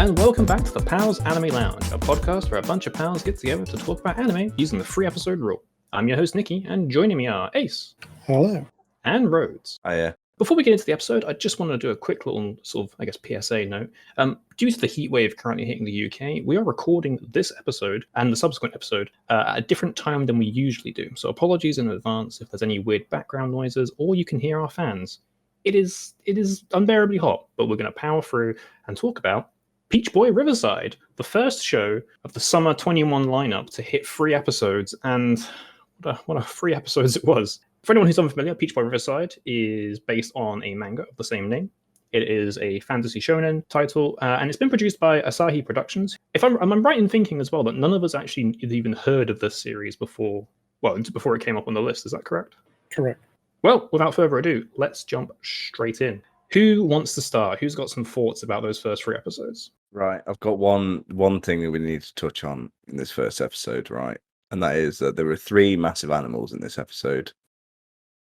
and welcome back to the Pals Anime Lounge, a podcast where a bunch of pals get together to talk about anime using the free episode rule. I'm your host Nikki, and joining me are Ace. Hello. And Rhodes. Hiya. Before we get into the episode, I just want to do a quick little sort of, PSA note. Due to the heat wave currently hitting the UK, we are recording this episode and the subsequent episode at a different time than we usually do. So apologies in advance if there's any weird background noises or you can hear our fans. It is unbearably hot, but we're going to power through and talk about Peach Boy Riverside, the first show of the Summer 21 lineup to hit 3 episodes, and what a 3 episodes it was. For anyone who's unfamiliar, Peach Boy Riverside is based on a manga of the same name. It is a fantasy shonen title, and it's been produced by Asahi Productions. If I'm right in thinking as well that none of us actually even heard of this series before it came up on the list. Is that correct? Correct. Well, without further ado, let's jump straight in. Who wants to start? Who's got some thoughts about those first 3 episodes? Right, I've got one thing that we need to touch on in this first episode, right? And that is that there were 3 massive animals in this episode.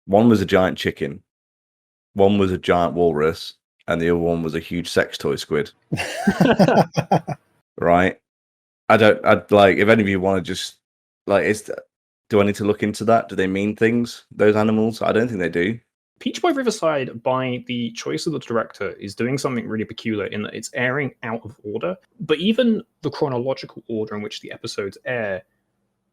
One was a giant chicken, one was a giant walrus, and the other one was a huge sex toy squid. Right? I'd like, if any of you want to just, do I need to look into that? Do they mean things, those animals? I don't think they do. Peach Boy Riverside, by the choice of the director, is doing something really peculiar in that it's airing out of order. But even the chronological order in which the episodes air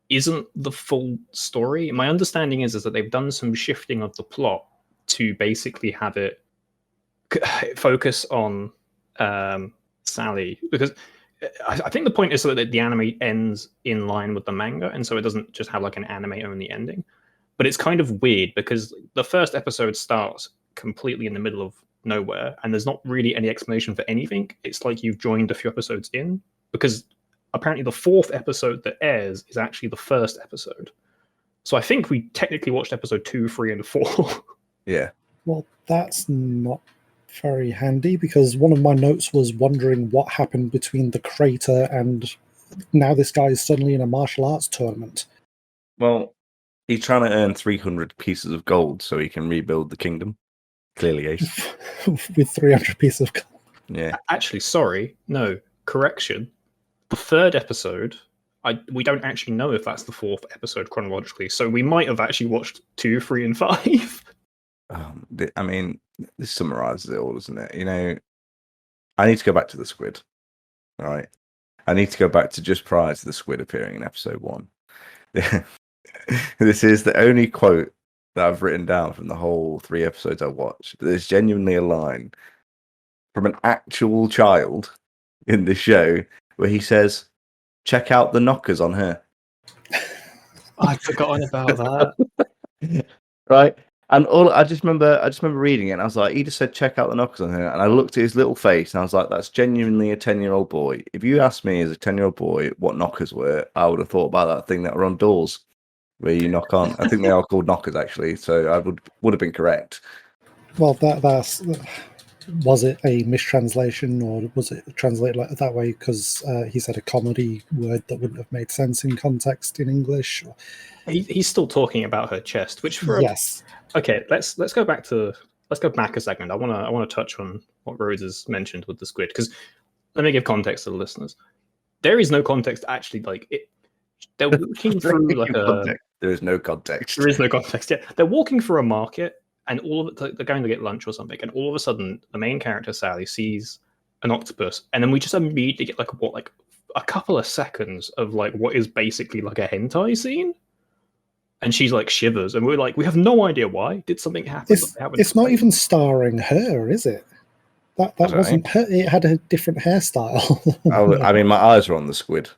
isn't the full story. My understanding is that they've done some shifting of the plot to basically have it focus on Sally. Because I think the point is so that the anime ends in line with the manga, and so it doesn't just have like an anime-only ending. But it's kind of weird because the first episode starts completely in the middle of nowhere and there's not really any explanation for anything. It's like you've joined a few episodes in because apparently the 4th episode that airs is actually the first episode. So I think we technically watched episode 2, 3, and 4. Yeah. Well, that's not very handy because one of my notes was wondering what happened between the crater and now this guy is suddenly in a martial arts tournament. Well, he's trying to earn 300 pieces of gold so he can rebuild the kingdom. Clearly, Ace. With 300 pieces of gold. Yeah. Actually, sorry. No, correction. The 3rd episode, we don't actually know if that's the 4th episode chronologically, so we might have actually watched 2, 3, and 5. I mean, this summarizes it all, doesn't it? You know, I need to go back to the squid. All right. I need to go back to just prior to the squid appearing in episode 1. This is the only quote that I've written down from the whole 3 episodes I watched. But there's genuinely a line from an actual child in the show where he says, "Check out the knockers on her." I'd forgotten about that. Right? And I just remember reading it and I was like, he just said, "Check out the knockers on her." And I looked at his little face and I was like, that's genuinely a 10-year-old boy. If you asked me as a 10-year-old boy what knockers were, I would have thought about that thing that were on doors where you knock on. I think they are called knockers actually, so I would have been correct. Well, was it a mistranslation or was it translated like that way because he said a comedy word that wouldn't have made sense in context in English? He's still talking about her chest, which for yes. Okay, let's go back a second. I want to touch on what Rhodes has mentioned with the squid because let me give context to the listeners. There is no context actually. Like it, they're walking through like a. There is no context. There is no context. Yeah, they're walking through a market, and all of it, they're going to get lunch or something, and all of a sudden, the main character Sally sees an octopus, and then we just immediately get like a couple of seconds of like what is basically like a hentai scene. And she's like shivers, and we're like, we have no idea why. Did something happen? It's not even starring her, is it? That wasn't her. It had a different hairstyle. I mean, my eyes are on the squid.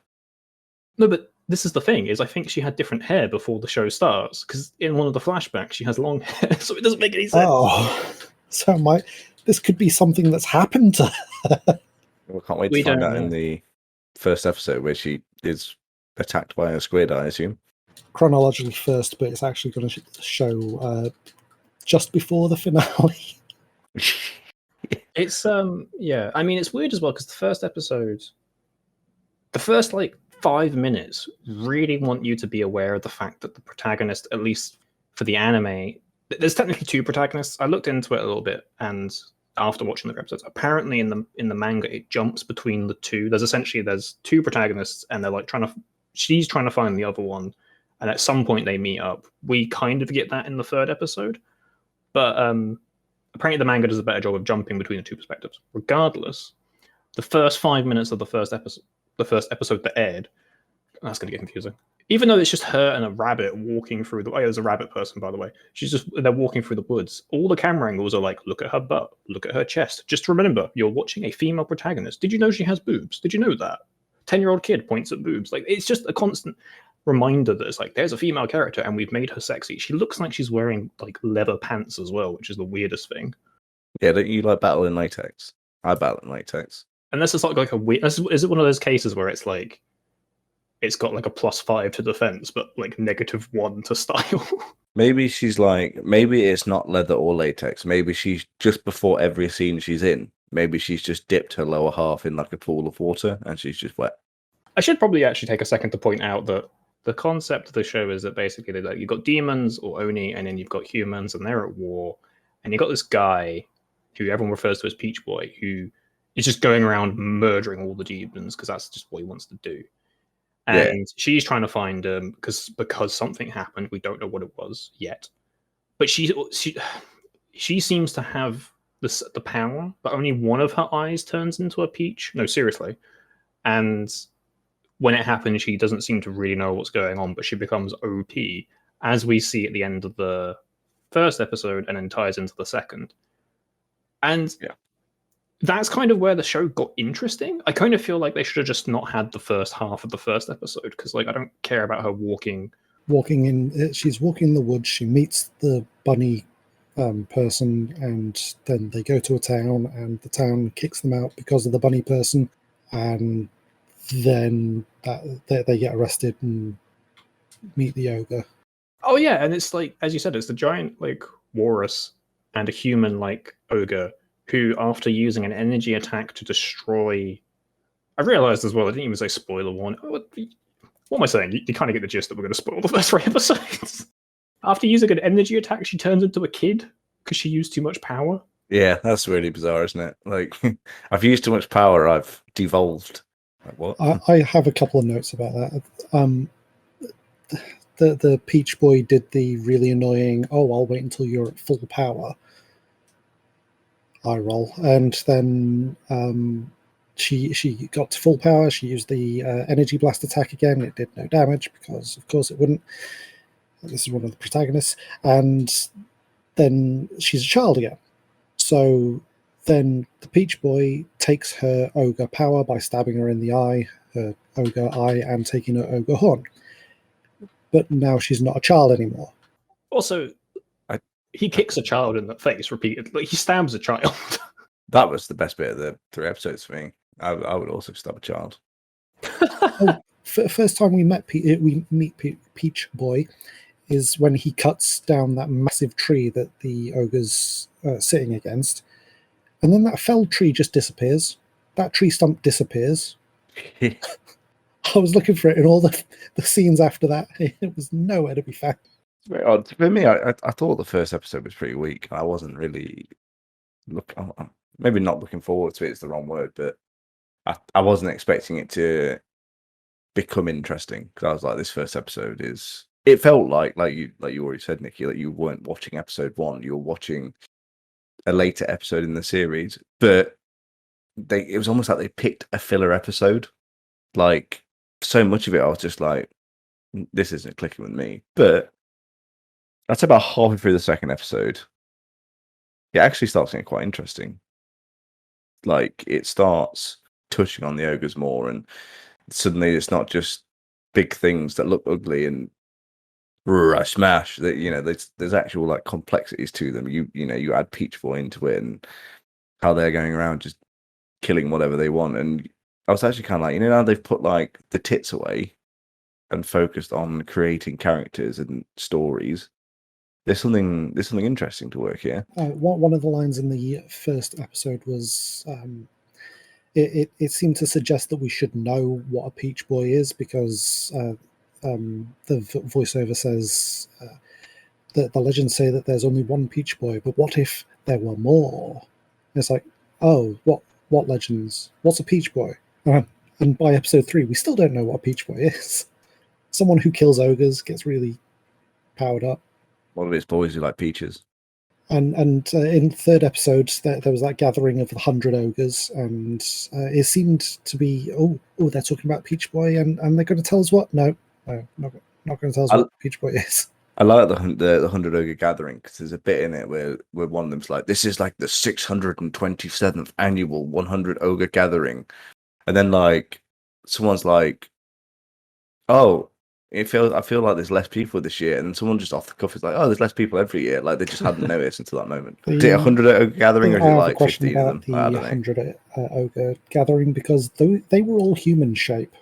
No, but this is the thing: is I think she had different hair before the show starts because in one of the flashbacks she has long hair, so it doesn't make any sense. Oh, so this could be something that's happened to her. We can't wait to find out in the first episode where she is attacked by a squid, I assume. Chronologically first, but it's actually going to show just before the finale. It's yeah. I mean, it's weird as well because the first episode, the first like 5 minutes, really want you to be aware of the fact that the protagonist, at least for the anime, there's technically 2 protagonists. I looked into it a little bit, and after watching the episodes. Apparently, in the manga, it jumps between the two. There's two protagonists, and they're like she's trying to find the other one, and at some point they meet up. We kind of get that in the third episode, but apparently the manga does a better job of jumping between the two perspectives. Regardless, the first 5 minutes of the first episode that aired, that's going to get confusing. Even though it's just her and a rabbit walking through the... Oh, there's a rabbit person, by the way. They're walking through the woods. All the camera angles are like, look at her butt, look at her chest. Just remember, you're watching a female protagonist. Did you know she has boobs? Did you know that? 10-year-old kid points at boobs. Like, it's just a constant reminder that it's like, there's a female character and we've made her sexy. She looks like she's wearing like leather pants as well, which is the weirdest thing. Yeah, don't you like battle in latex? I battle in latex. And this is like a weird... Is it one of those cases where it's like, it's got like a +5 to defense, but like -1 to style? Maybe it's not leather or latex. Maybe she's just before every scene she's in.Maybe she's just dipped her lower half in like a pool of water and she's just wet. I should probably actually take a second to point out that the concept of the show is that basically like you've got demons or Oni, and then you've got humans, and they're at war, and you've got this guy who everyone refers to as Peach Boy, who is just going around murdering all the demons because that's just what he wants to do. And she's trying to find him because something happened. We don't know what it was yet, but she seems to have the power, but only one of her eyes turns into a peach. No, seriously. And when it happens, she doesn't seem to really know what's going on, but she becomes OP, as we see at the end of the first episode, and then ties into the second. And that's kind of where the show got interesting. I kind of feel like they should have just not had the first half of the first episode, because like I don't care about her walking in. She's walking in the woods. She meets the bunny person, and then they go to a town, and the town kicks them out because of the bunny person, and then they get arrested and meet the ogre. Oh yeah, and it's like, as you said, it's the giant like walrus and a human like ogre who, after using an energy attack to destroy... I realized as well, I didn't even say spoiler warning. What am I saying? You kind of get the gist that we're going to spoil the first 3 episodes. After using an energy attack, she turns into a kid because she used too much power. Yeah, that's really bizarre, isn't it? Like, I've used too much power, I've devolved. Like, what? I have a couple of notes about that. The Peach Boy did the really annoying, I'll wait until you're at full power eye roll, and then she got to full power. She used the energy blast attack again. It did no damage because, of course, it wouldn't. This is one of the protagonists, and then she's a child again. So then the Peach Boy takes her ogre power by stabbing her in the eye, her ogre eye, and taking her ogre horn. But now she's not a child anymore. Also, he kicks a child in the face repeatedly. He stabs a child. That was the best bit of the 3 episodes for me. I would also stab a child. First time we meet Peach Boy is when he cuts down that massive tree that the ogre's sitting against, and then that felled tree just disappears. That tree stump disappears. I was looking for it in all the scenes after that. It was nowhere to be found. It's very odd. For me, I thought the first episode was pretty weak. I wasn't really maybe not looking forward to it is the wrong word, but I wasn't expecting it to become interesting, because I was like, this first episode is... It felt like you already said, Nikki, that you weren't watching episode 1. You were watching a later episode in the series, but it was almost like they picked a filler episode. Like, so much of it, I was just like, this isn't clicking with me. But that's about halfway through the second episode. It actually starts getting quite interesting. Like, it starts touching on the ogres more, and suddenly it's not just big things that look ugly and smash. That there's actual like complexities to them. You add Peach Boy into it, and how they're going around just killing whatever they want. And I was actually kind of like, how they've put like the tits away and focused on creating characters and stories. There's something interesting to work here. One of the lines in the first episode was, it seemed to suggest that we should know what a Peach Boy is, because the voiceover says that the legends say that there's only one Peach Boy, but what if there were more? It's like, oh, what legends? What's a Peach Boy? And by episode 3, we still don't know what a Peach Boy is. Someone who kills ogres, gets really powered up. One of his boys who like peaches. And in the third episode, there was that gathering of 100 ogres, and it seemed to be, they're talking about Peach Boy, and they're going to tell us what? No, not going to tell us what Peach Boy is. I like the 100 ogre gathering because there's a bit in it where one of them's like, this is like the 627th annual 100 ogre gathering. And then like someone's like, oh, I feel like there's less people this year. And someone just off the cuff is like, oh, there's less people every year. Like they just hadn't noticed until that moment. Is it 100 ogre gathering or is it like 15 of them? The 100 ogre gathering, because they were all human shape.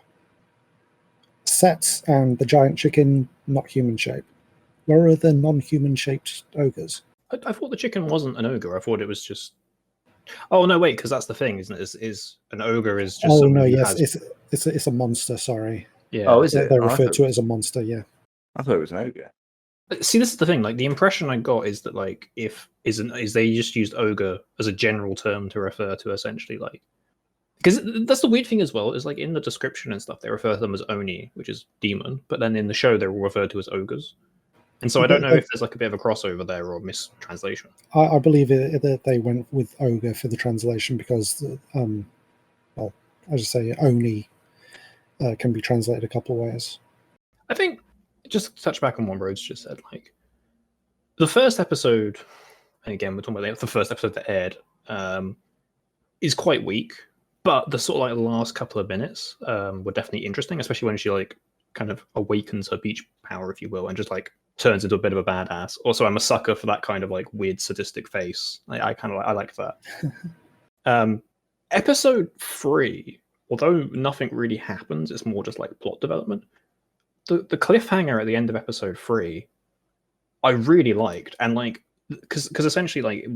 Set and the giant chicken, not human shape. Where are the non-human shaped ogres? I thought the chicken wasn't an ogre. I thought it was just. Oh no, wait, because that's the thing, isn't it? Is an ogre is just. Oh no, yes, it's a monster. Sorry. Yeah. Oh, is it? They're referred to it as a monster. Yeah. I thought it was an ogre. See, this is the thing. Like the impression I got is that like is they just used ogre as a general term to refer to essentially like. Because that's the weird thing as well, is like in the description and stuff, they refer to them as Oni, which is demon, but then in the show they're all referred to as ogres. And so I don't know if there's like a bit of a crossover there or mistranslation. I believe that they went with ogre for the translation because, well, as I say, Oni can be translated a couple of ways. I think, just to touch back on what Rhodes just said, like, the first episode, and again, we're talking about the first episode that aired, is quite weak. But the sort of like last couple of minutes were definitely interesting, especially when she like kind of awakens her peach power, if you will, and just like turns into a bit of a badass. Also, I'm a sucker for that kind of like weird sadistic face. I kind of I like that. Episode 3, although nothing really happens, it's more just like plot development. The cliffhanger at the end of episode 3, I really liked, and like because essentially like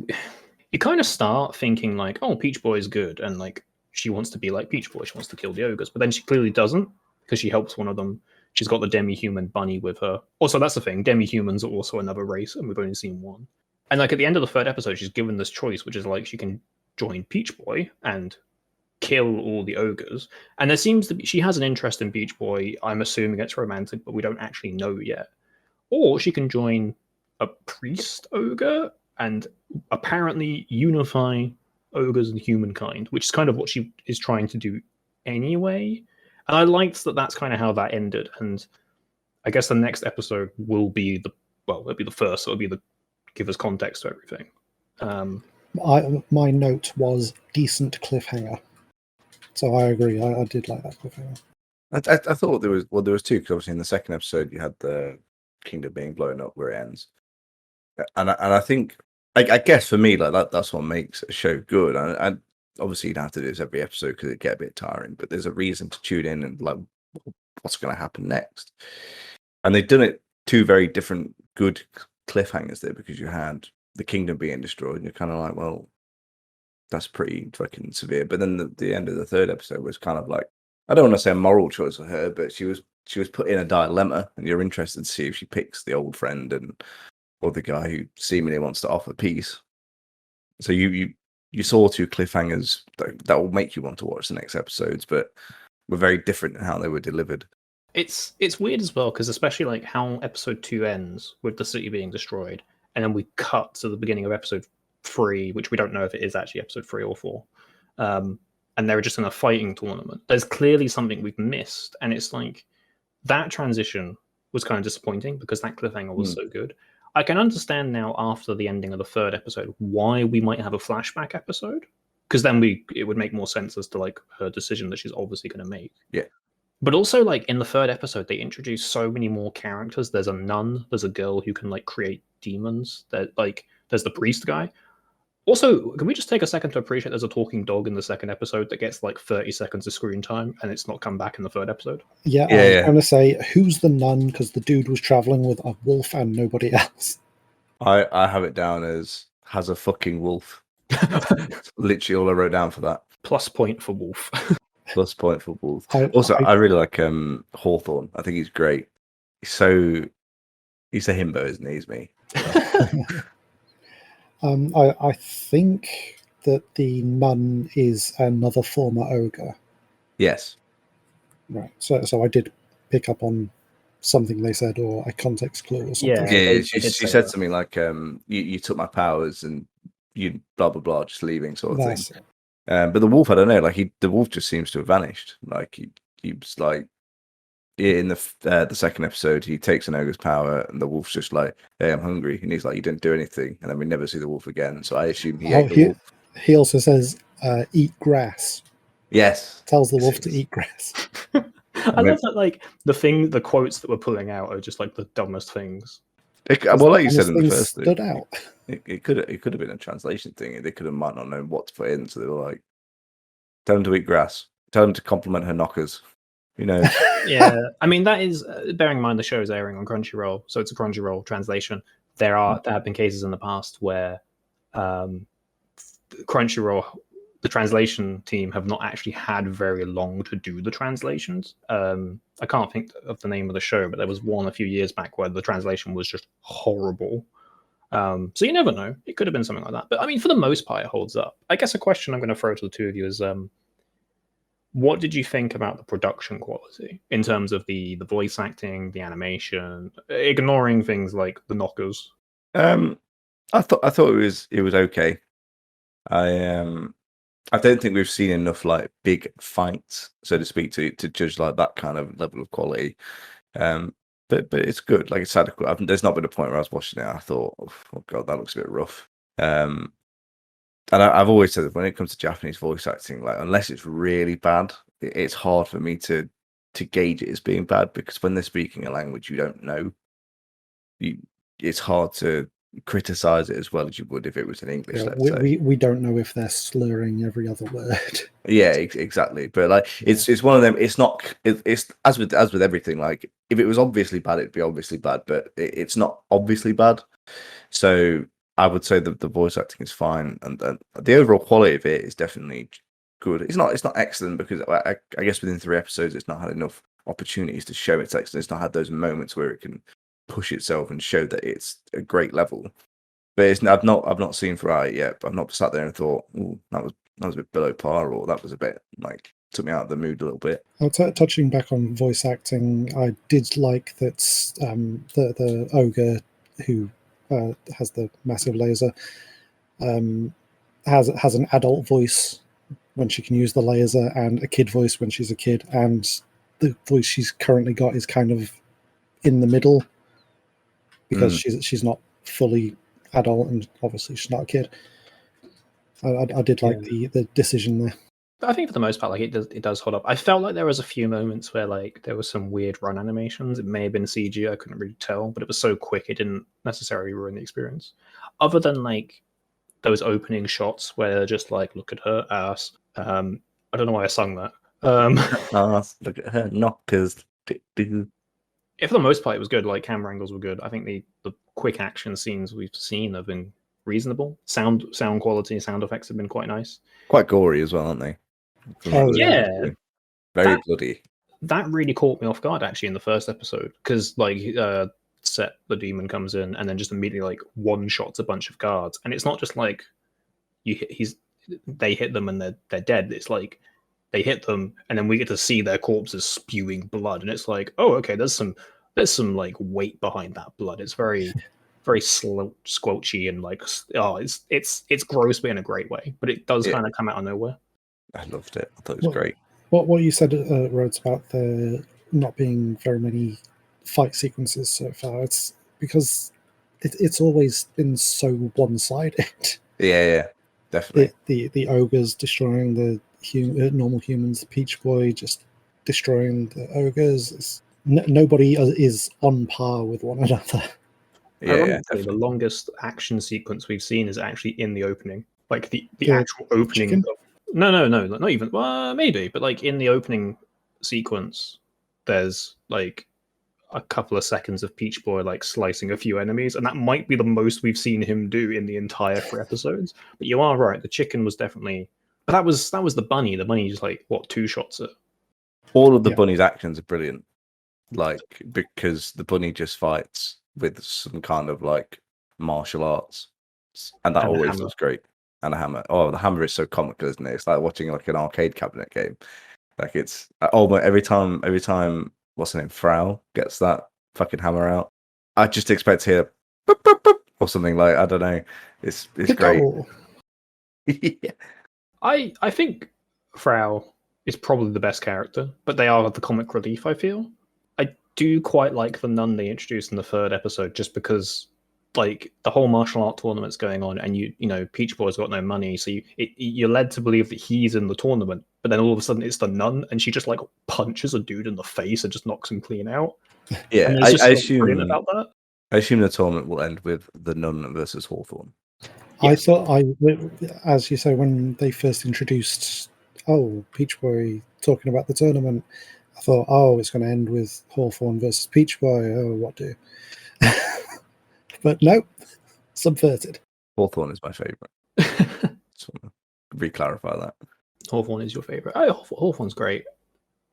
you kind of start thinking like, oh, Peach Boy is good, and like. She wants to be like Peach Boy. She wants to kill the ogres, but then she clearly doesn't because she helps one of them. She's got the demi-human bunny with her. Also, that's the thing. Demi-humans are also another race, and we've only seen one. And like at the end of the third episode, she's given this choice, which is like she can join Peach Boy and kill all the ogres. And there seems to be she has an interest in Peach Boy. I'm assuming it's romantic, but we don't actually know yet. Or she can join a priest ogre and apparently unify ogres and humankind, which is kind of what she is trying to do anyway. And I liked that that's kind of how that ended. And I guess the next episode will be it'll be the first, so it'll be the give us context to everything. My note was decent cliffhanger. So I agree. I did like that cliffhanger. I thought there was two, because obviously in the second episode you had the kingdom being blown up where it ends. And I think I guess for me, like that's what makes a show good. And obviously you'd have to do this every episode because it'd get a bit tiring. But there's a reason to tune in and like, what's going to happen next? And they've done it two very different good cliffhangers there, because you had the kingdom being destroyed, and you're kind of like, well, that's pretty fucking severe. But then the end of the third episode was kind of like, I don't want to say a moral choice for her, but she was put in a dilemma, and you're interested to see if she picks the old friend or the guy who seemingly wants to offer peace. So you saw two cliffhangers that will make you want to watch the next episodes, but were very different in how they were delivered. It's weird as well, because especially like how episode 2 ends with the city being destroyed, and then we cut to the beginning of episode 3, which we don't know if it is actually episode 3 or 4. And they're just in a fighting tournament. There's clearly something we've missed, and it's like that transition was kind of disappointing because that cliffhanger was so good. I can understand now after the ending of the third episode why we might have a flashback episode, because then it would make more sense as to like her decision that she's obviously going to make. Yeah. But also like in the third episode, they introduce so many more characters. There's a nun. There's a girl who can like create demons. There's the priest guy. Also, can we just take a second to appreciate there's a talking dog in the second episode that gets like 30 seconds of screen time, and it's not come back in the third episode? Yeah, I was going to say, who's the nun? Because the dude was traveling with a wolf and nobody else. I have it down as has a fucking wolf. Literally all I wrote down for that. Plus point for wolf. Plus point for wolf. I really like Hawthorne. I think he's great. He's a himbo, isn't he? He's me. I think that the nun is another former ogre? Yes. Right. So I did pick up on something they said, or a context clue or something. Yeah. Yeah, they she did say said that. something like, you took my powers and you blah blah blah, just leaving sort of That's thing. it. But the wolf, I don't know, like the wolf just seems to have vanished. Like he was like in the second episode, he takes an ogre's power, and the wolf's just like, "Hey, I'm hungry," and he's like, "You didn't do anything," and then we never see the wolf again. So I assume he Oh, ate the wolf. he also says, "Eat grass." Yes, Tells the wolf to eat grass. I love that, like, the quotes that we're pulling out are just like the dumbest things. Well, like you said Honest in the things first, stood out. it could have been a translation thing. They could have might not known what to put in, so they were like, "Tell him to eat grass. Tell him to compliment her knockers." You know. Yeah, I mean that is bearing in mind the show is airing on Crunchyroll, so it's a Crunchyroll translation. There have been cases in the past where Crunchyroll, the translation team, have not actually had very long to do the translations. I can't think of the name of the show, but there was one a few years back where the translation was just horrible. So you never know; it could have been something like that. But I mean, for the most part, it holds up. I guess a question I'm going to throw to the two of you is, what did you think about the production quality in terms of the voice acting, the animation, ignoring things like the knockers? I thought it was okay. I don't think we've seen enough like big fights, so to speak, to judge like that kind of level of quality. But it's good. Like it's adequate. There's not been a point where I was watching it, I thought, oh god, that looks a bit rough. And I've always said that when it comes to Japanese voice acting, like unless it's really bad, it's hard for me to gauge it as being bad, because when they're speaking a language you don't know, it's hard to criticize it as well as you would if it was in English. Yeah, Let's say. we don't know if they're slurring every other word. Yeah, exactly. But like, it's one of them. It's not. It's as with everything. Like, if it was obviously bad, it'd be obviously bad. But it's not obviously bad. So I would say that the voice acting is fine, and the overall quality of it is definitely good. It's not excellent, because I guess within 3 episodes, it's not had enough opportunities to show its excellence. It's not had those moments where it can push itself and show that it's a great level. But I've not seen Ferrari yet. But I've not sat there and thought, "Oh, that was a bit below par," or that was a bit like took me out of the mood a little bit. Touching back on voice acting, I did like that the ogre who has the massive laser has an adult voice when she can use the laser, and a kid voice when she's a kid, and the voice she's currently got is kind of in the middle, because she's not fully adult, and obviously she's not a kid. I did like the decision there. But I think for the most part, like it does hold up. I felt like there was a few moments where like there was some weird run animations. It may have been CG, I couldn't really tell, but it was so quick it didn't necessarily ruin the experience. Other than like those opening shots where they're just like, look at her ass. I don't know why I sung that. Look at her knockers. For the most part, it was good. Like camera angles were good. I think the quick action scenes we've seen have been reasonable. Sound quality, sound effects have been quite nice. Quite gory as well, aren't they? Yeah, very bloody. That really caught me off guard actually in the first episode, because like Set the demon comes in and then just immediately like one shots a bunch of guards, and it's not just like they hit them and they're dead. It's like they hit them and then we get to see their corpses spewing blood, and it's like, oh, okay, there's some like weight behind that blood. It's very squelchy and like, oh, it's gross, but in a great way. But it does kind of come out of nowhere. I loved it. I thought it was great. What you said, Rhodes, about there not being very many fight sequences so far, it's because it's always been so one-sided. Yeah, definitely. The ogres destroying the normal humans, the Peach Boy just destroying the ogres. Nobody is on par with one another. Yeah, the longest action sequence we've seen is actually in the opening, like the actual opening. No, not even. Well, maybe, but like in the opening sequence, there's like a couple of seconds of Peach Boy like slicing a few enemies, and that might be the most we've seen him do in the entire 3 episodes. But you are right, the chicken was definitely. But that was the bunny. The bunny just like 2 shots at. All of the bunny's actions are brilliant, like because the bunny just fights with some kind of like martial arts, and that always looks great. and a hammer. Oh, the hammer is so comical, isn't it? It's like watching like an arcade cabinet game. Like it's but every time what's her name, Frau gets that fucking hammer out, I just expect to hear boop, boop, boop, or something like I don't know. It's great. Go. Yeah. I think Frau is probably the best character, but they are the comic relief, I feel. I do quite like the nun they introduced in the third episode, just because like the whole martial art tournament's going on, and you know Peach Boy's got no money, so you're led to believe that he's in the tournament, but then all of a sudden it's the nun, and she just like punches a dude in the face and just knocks him clean out. Yeah, And I there's just something assume brilliant about that. I assume the tournament will end with the nun versus Hawthorne. I Yes. thought as you say, when they first introduced, Peach Boy talking about the tournament, I thought, it's going to end with Hawthorne versus Peach Boy. Oh, what do? But no, subverted. Hawthorne is my favorite. Just want to re-clarify that. Hawthorne is your favorite. Oh, Hawthorne's great.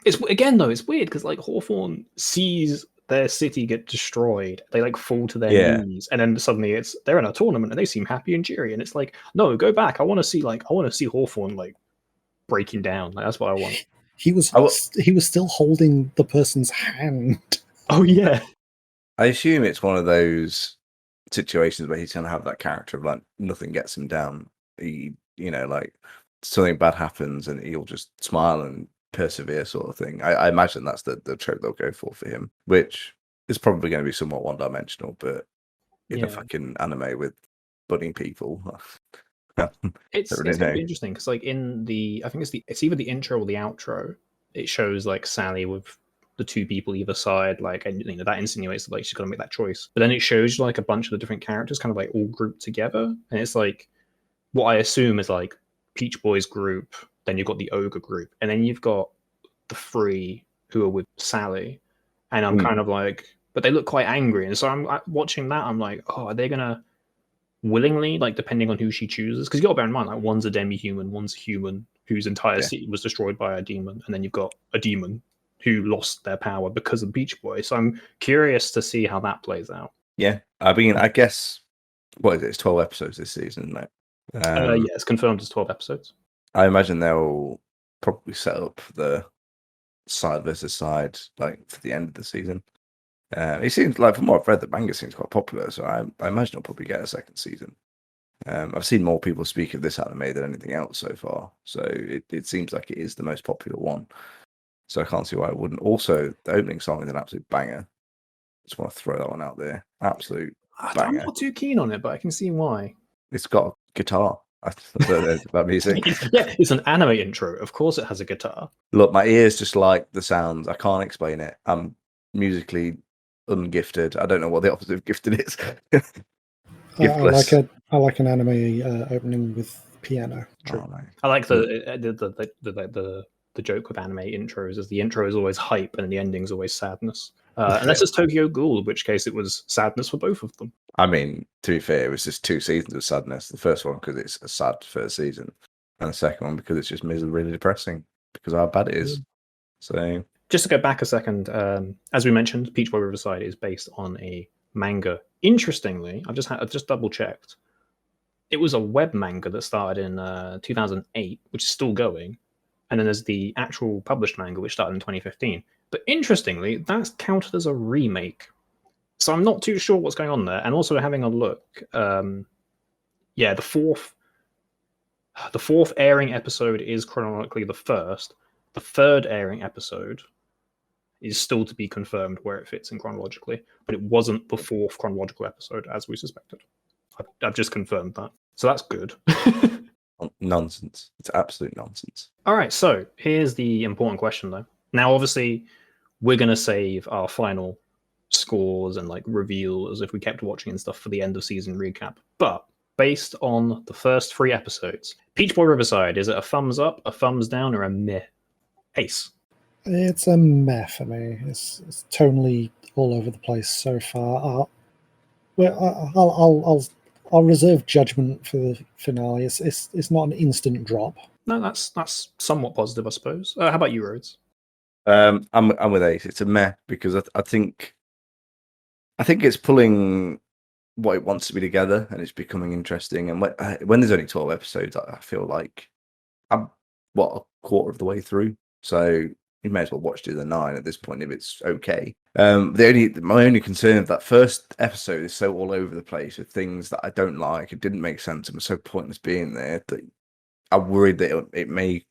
It's again though, it's weird because like Hawthorne sees their city get destroyed, they like fall to their knees, and then suddenly they're in a tournament and they seem happy and cheery, and it's like, no, go back. I want to see Hawthorne like breaking down. Like, that's what I want. He was still holding the person's hand. Oh yeah. I assume it's one of those situations where he's going to have that character of like nothing gets him down. He, like something bad happens and he'll just smile and persevere, sort of thing. I imagine that's the trope they'll go for him, which is probably going to be somewhat one-dimensional, but in a fucking anime with budding people, it's really going to know. be interesting because like in I think it's either the intro or the outro. It shows like Sally with the two people either side, like, and that insinuates that like she's gonna make that choice. But then it shows like a bunch of the different characters kind of like all grouped together, and it's like what I assume is like Peach Boy's group, then you've got the ogre group, and then you've got the three who are with Sally, and I'm kind of like, but they look quite angry, and so I'm watching that. I'm like, oh, are they gonna willingly, like, depending on who she chooses? Because you got to bear in mind, like, one's a demi-human, one's a human whose entire city was destroyed by a demon, and then you've got a demon who lost their power because of Peach Boy. So I'm curious to see how that plays out. Yeah, I mean, I guess what is it? It's 12 episodes this season, isn't it? Yeah, it's confirmed as 12 episodes. I imagine they'll probably set up the side versus side like for the end of the season. It seems like, from what I've read, the manga seems quite popular, so I imagine it'll probably get a second season. I've seen more people speak of this anime than anything else so far, so it seems like it is the most popular one. So I can't see why it wouldn't. Also, the opening song is an absolute banger. Just want to throw that one out there. Absolute banger. I'm not too keen on it, but I can see why. It's got a guitar. I don't know about music. It's an anime intro. Of course it has a guitar. Look, my ears just like the sounds. I can't explain it. I'm musically ungifted. I don't know what the opposite of gifted is. I like an anime opening with piano. True. Oh, no. I like the joke with anime intros is the intro is always hype and the ending's always sadness. Unless it's Tokyo Ghoul, in which case it was sadness for both of them. I mean, to be fair, it was just 2 seasons of sadness. The first one because it's a sad first season, and the second one because it's just really depressing because of how bad it is. So, just to go back a second, as we mentioned, Peach Boy Riverside is based on a manga. Interestingly, I've just double checked. It was a web manga that started in 2008, which is still going, and then there's the actual published manga which started in 2015. But interestingly, that's counted as a remake. So I'm not too sure what's going on there. And also having a look, the fourth airing episode is chronologically the first. The third airing episode is still to be confirmed where it fits in chronologically, but it wasn't the fourth chronological episode as we suspected. I've just confirmed that. So that's good. nonsense. It's absolute nonsense. All right, so here's the important question, though. Now, obviously, we're going to save our final scores and like reveals if we kept watching and stuff for the end of season recap. But based on the first 3 episodes, Peach Boy Riverside, is it a thumbs up, a thumbs down, or a meh? Ace. It's a meh for me. It's tonally all over the place so far. I'll reserve judgment for the finale. It's not an instant drop. No, that's somewhat positive, I suppose. How about you, Rhodes? I'm with Ace. It's a meh because I think it's pulling what it wants to be together, and it's becoming interesting. And when there's only 12 episodes, I feel like I'm a quarter of the way through, so you may as well watch the 9 at this point if it's okay. My only concern of that first episode is so all over the place with things that I don't like. It didn't make sense and was so pointless being there that I'm worried that it may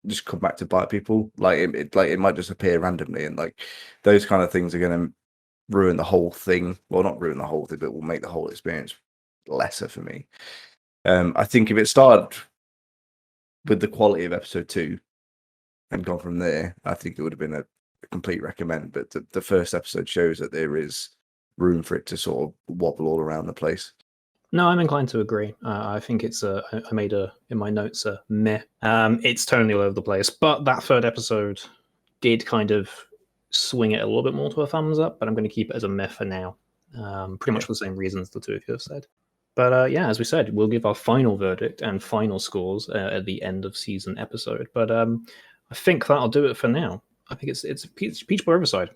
just come back to bite people. Like it might just appear randomly, and like those kind of things are going to ruin the whole thing. Well, not ruin the whole thing, but will make the whole experience lesser for me. I think if it started with the quality of episode 2 and gone from there, I think it would have been a complete recommend. But the first episode shows that there is room for it to sort of wobble all around the place. No, I'm inclined to agree. I think it's I made in my notes a meh. It's totally all over the place, but that third episode did kind of swing it a little bit more to a thumbs up, but I'm going to keep it as a meh for now. Pretty much for the same reasons the two of you have said. But yeah, as we said, we'll give our final verdict and final scores at the end of season episode. But I think that'll do it for now. I think it's Peach Boy Riverside.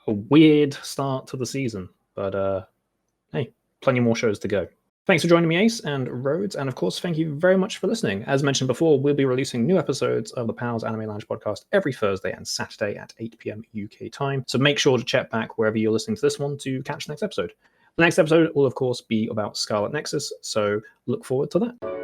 A weird start to the season, but hey, plenty more shows to go. Thanks for joining me, Ace and Rhodes, and of course, thank you very much for listening. As mentioned before, we'll be releasing new episodes of the Pals Anime Lounge podcast every Thursday and Saturday at 8 p.m. UK time, so make sure to check back wherever you're listening to this one to catch the next episode. The next episode will, of course, be about Scarlet Nexus, so look forward to that.